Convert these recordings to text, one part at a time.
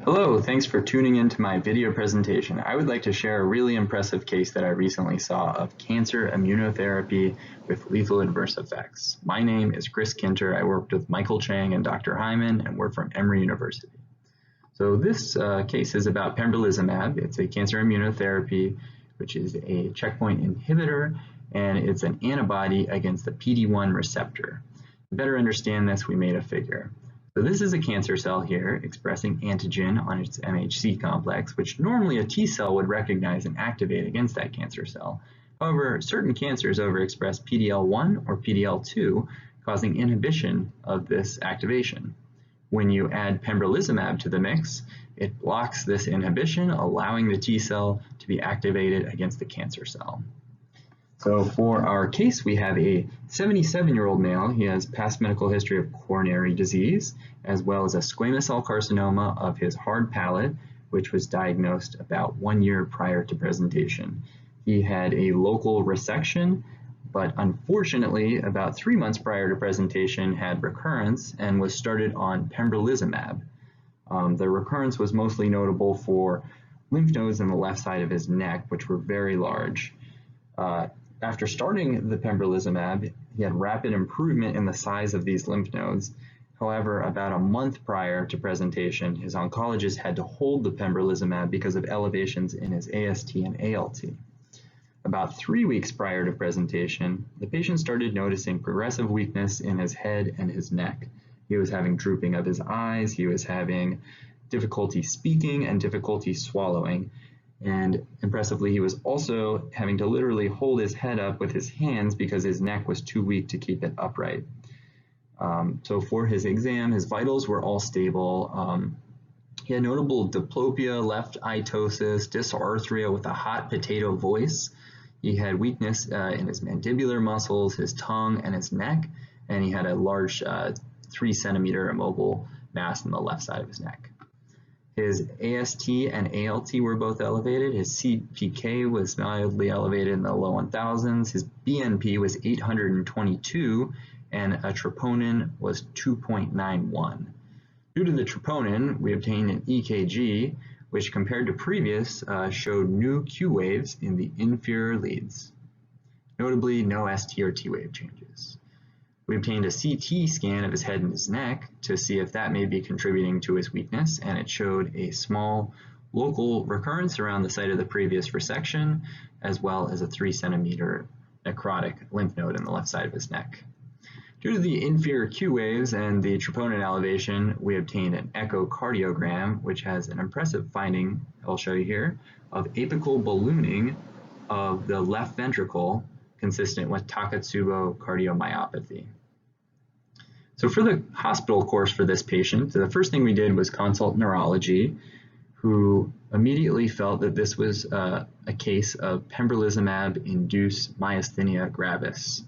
Hello, thanks for tuning into my video presentation. I would like to share a really impressive case that I recently saw of cancer immunotherapy with lethal adverse effects. My name is Chris Kinter. I worked with Michael Chang and Dr. Hyman, and we're from Emory University. So this case is about pembrolizumab. It's a cancer immunotherapy, which is a checkpoint inhibitor, and it's an antibody against the PD-1 receptor. To better understand this, we made a figure. So this is a cancer cell here expressing antigen on its MHC complex, which normally a T cell would recognize and activate against that cancer cell. However, certain cancers overexpress PD-L1 or PD-L2, causing inhibition of this activation. When you add pembrolizumab to the mix, it blocks this inhibition, allowing the T cell to be activated against the cancer cell. So for our case, we have a 77-year-old male. He has past medical history of coronary disease, as well as a squamous cell carcinoma of his hard palate, which was diagnosed about 1 year prior to presentation. He had a local resection, but unfortunately, about 3 months prior to presentation, had recurrence and was started on pembrolizumab. The recurrence was mostly notable for lymph nodes on the left side of his neck, which were very large. After starting the pembrolizumab, he had rapid improvement in the size of these lymph nodes. However, about a month prior to presentation, his oncologist had to hold the pembrolizumab because of elevations in his AST and ALT. About 3 weeks prior to presentation, the patient started noticing progressive weakness in his head and his neck. He was having drooping of his eyes, he was having difficulty speaking and difficulty swallowing. And impressively, he was also having to literally hold his head up with his hands because his neck was too weak to keep it upright. So for his exam, his vitals were all stable. He had notable diplopia, left itosis, dysarthria with a hot potato voice. He had weakness in his mandibular muscles, his tongue, and his neck, and he had a large 3 centimeter immobile mass on the left side of his neck. His AST and ALT were both elevated. His CPK was mildly elevated in the low 1000s. His BNP was 822, and a troponin was 2.91. Due to the troponin, we obtained an EKG, which compared to previous showed new Q waves in the inferior leads. Notably, no ST or T wave changes. We obtained a CT scan of his head and his neck to see if that may be contributing to his weakness, and it showed a small local recurrence around the site of the previous resection, as well as a 3 centimeter necrotic lymph node in the left side of his neck. Due to the inferior Q waves and the troponin elevation, we obtained an echocardiogram, which has an impressive finding, I'll show you here, of apical ballooning of the left ventricle, consistent with takotsubo cardiomyopathy. So for the hospital course for this patient, the first thing we did was consult neurology, who immediately felt that this was a case of pembrolizumab-induced myasthenia gravis.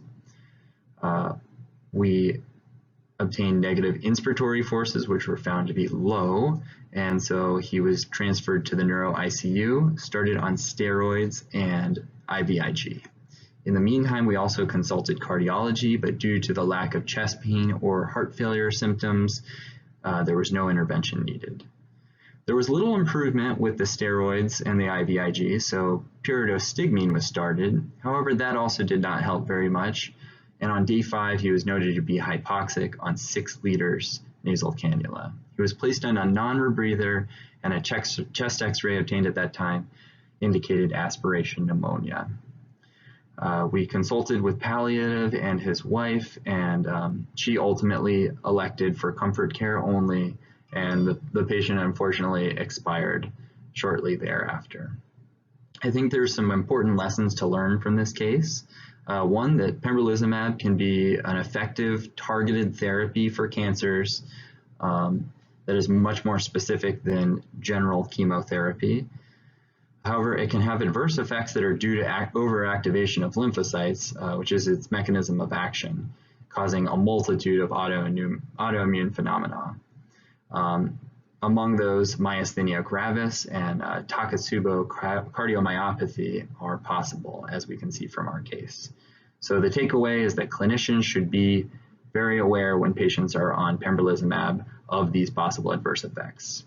We obtained negative inspiratory forces, which were found to be low, and so he was transferred to the neuro ICU, started on steroids and IVIG. In the meantime, we also consulted cardiology, but due to the lack of chest pain or heart failure symptoms, there was no intervention needed. There was little improvement with the steroids and the IVIG, so pyridostigmine was started. However, that also did not help very much, and on day 5, he was noted to be hypoxic on 6 liters nasal cannula. He was placed on a non-rebreather, and a chest x-ray obtained at that time indicated aspiration pneumonia. We consulted with palliative and his wife, and she ultimately elected for comfort care only, and the patient unfortunately expired shortly thereafter. I think there's some important lessons to learn from this case. One, that pembrolizumab can be an effective targeted therapy for cancers that is much more specific than general chemotherapy. However, it can have adverse effects that are due to overactivation of lymphocytes, which is its mechanism of action, causing a multitude of autoimmune phenomena. Among those, myasthenia gravis and takotsubo cardiomyopathy are possible, as we can see from our case. So the takeaway is that clinicians should be very aware when patients are on pembrolizumab of these possible adverse effects.